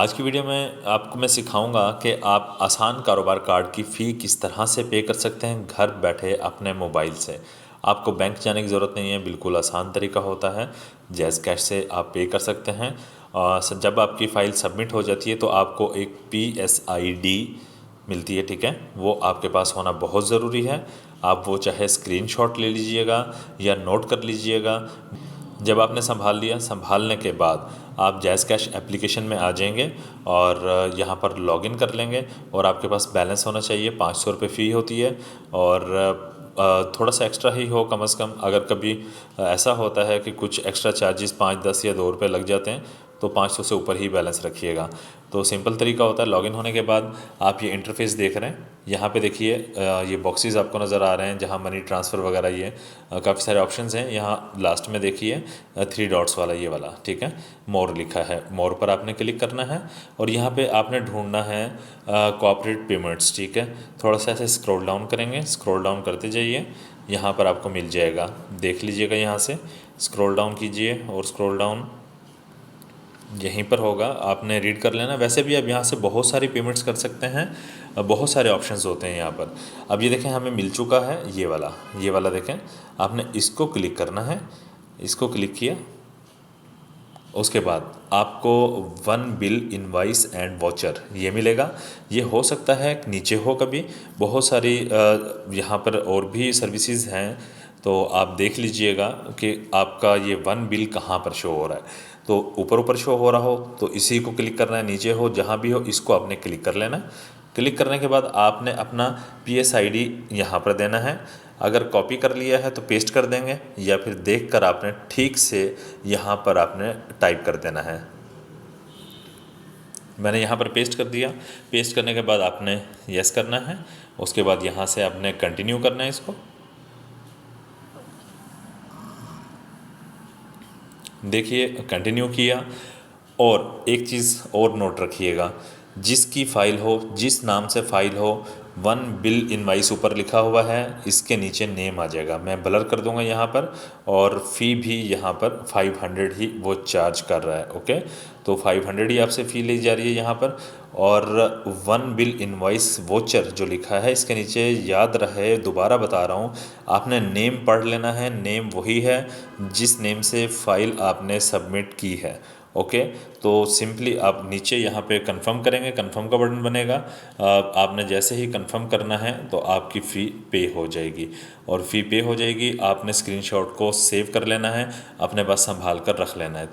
आज की वीडियो में आपको मैं सिखाऊंगा कि आप आसान कारोबार कार्ड की फ़ी किस तरह से पे कर सकते हैं घर बैठे अपने मोबाइल से। आपको बैंक जाने की ज़रूरत नहीं है, बिल्कुल आसान तरीका होता है। जैज़ कैश से आप पे कर सकते हैं। और जब आपकी फ़ाइल सबमिट हो जाती है तो आपको एक PSID मिलती है, ठीक है, वो आपके पास होना बहुत ज़रूरी है। आप वो चाहे स्क्रीनशॉट ले लीजिएगा या नोट कर लीजिएगा। जब आपने संभाल लिया, संभालने के बाद आप जैज़ कैश एप्लीकेशन में आ जाएंगे और यहाँ पर लॉगिन कर लेंगे और आपके पास बैलेंस होना चाहिए। 500 रुपये फ़ी होती है और थोड़ा सा एक्स्ट्रा ही हो कम से कम। अगर कभी ऐसा होता है कि कुछ एक्स्ट्रा चार्जेस 5, 10 या 2 रुपये लग जाते हैं तो 500 से ऊपर ही बैलेंस रखिएगा। तो सिंपल तरीका होता है। लॉगिन होने के बाद आप ये इंटरफेस देख रहे हैं, यहाँ पे देखिए ये बॉक्सेस आपको नज़र आ रहे हैं जहाँ मनी ट्रांसफ़र वगैरह ये काफ़ी सारे ऑप्शंस हैं। यहाँ लास्ट में देखिए 3 डॉट्स वाला ये वाला, ठीक है, मोर लिखा है। मोर पर आपने क्लिक करना है और यहाँ पे आपने ढूंढना है कोऑपरेट पेमेंट्स, ठीक है। थोड़ा सा ऐसे स्क्रॉल डाउन करेंगे, स्क्रॉल डाउन करते जाइए, यहाँ पर आपको मिल जाएगा, देख लीजिएगा। यहाँ से स्क्रॉल डाउन कीजिए और स्क्रॉल डाउन यहीं पर होगा, आपने रीड कर लेना। वैसे भी आप यहाँ से बहुत सारी पेमेंट्स कर सकते हैं, बहुत सारे ऑप्शंस होते हैं यहाँ पर। अब ये देखें हमें मिल चुका है ये वाला देखें, आपने इसको क्लिक करना है। इसको क्लिक किया, उसके बाद आपको one bill invoice and watcher ये मिलेगा। ये हो सकता है नीचे हो कभी, बहुत सारी यहाँ पर और भी सर्विसेज हैं, तो आप देख लीजिएगा कि आपका ये वन बिल कहाँ पर शो हो रहा है। तो ऊपर शो हो रहा हो तो इसी को क्लिक करना है, नीचे हो जहाँ भी हो इसको आपने क्लिक कर लेना है। क्लिक करने के बाद आपने अपना PSID यहाँ पर देना है। अगर कॉपी कर लिया है तो पेस्ट कर देंगे या फिर देखकर आपने ठीक से यहाँ पर आपने टाइप कर देना है। मैंने यहाँ पर पेस्ट कर दिया। पेस्ट करने के बाद आपने यस करना है, उसके बाद यहाँ से आपने कंटिन्यू करना है इसको। देखिए कंटिन्यू किया। और एक चीज़ और नोट रखिएगा, जिसकी फ़ाइल हो, जिस नाम से फ़ाइल हो, वन बिल इनवाइस ऊपर लिखा हुआ है, इसके नीचे नेम आ जाएगा। मैं ब्लर कर दूंगा यहाँ पर। और फ़ी भी यहाँ पर 500 ही वो चार्ज कर रहा है, ओके। तो 500 ही आपसे फ़ी ली जा रही है यहाँ पर। और वन बिल इनवाइस वोचर जो लिखा है इसके नीचे, याद रहे दोबारा बता रहा हूँ, आपने नेम पढ़ लेना है। नेम वही है जिस नेम से फ़ाइल आपने सबमिट की है, ओके। तो सिंपली आप नीचे यहाँ पे कंफर्म करेंगे, कंफर्म का बटन बनेगा। आपने जैसे ही कंफर्म करना है तो आपकी फ़ी पे हो जाएगी। और फ़ी पे हो जाएगी, आपने स्क्रीनशॉट को सेव कर लेना है, अपने पास संभाल कर रख लेना है।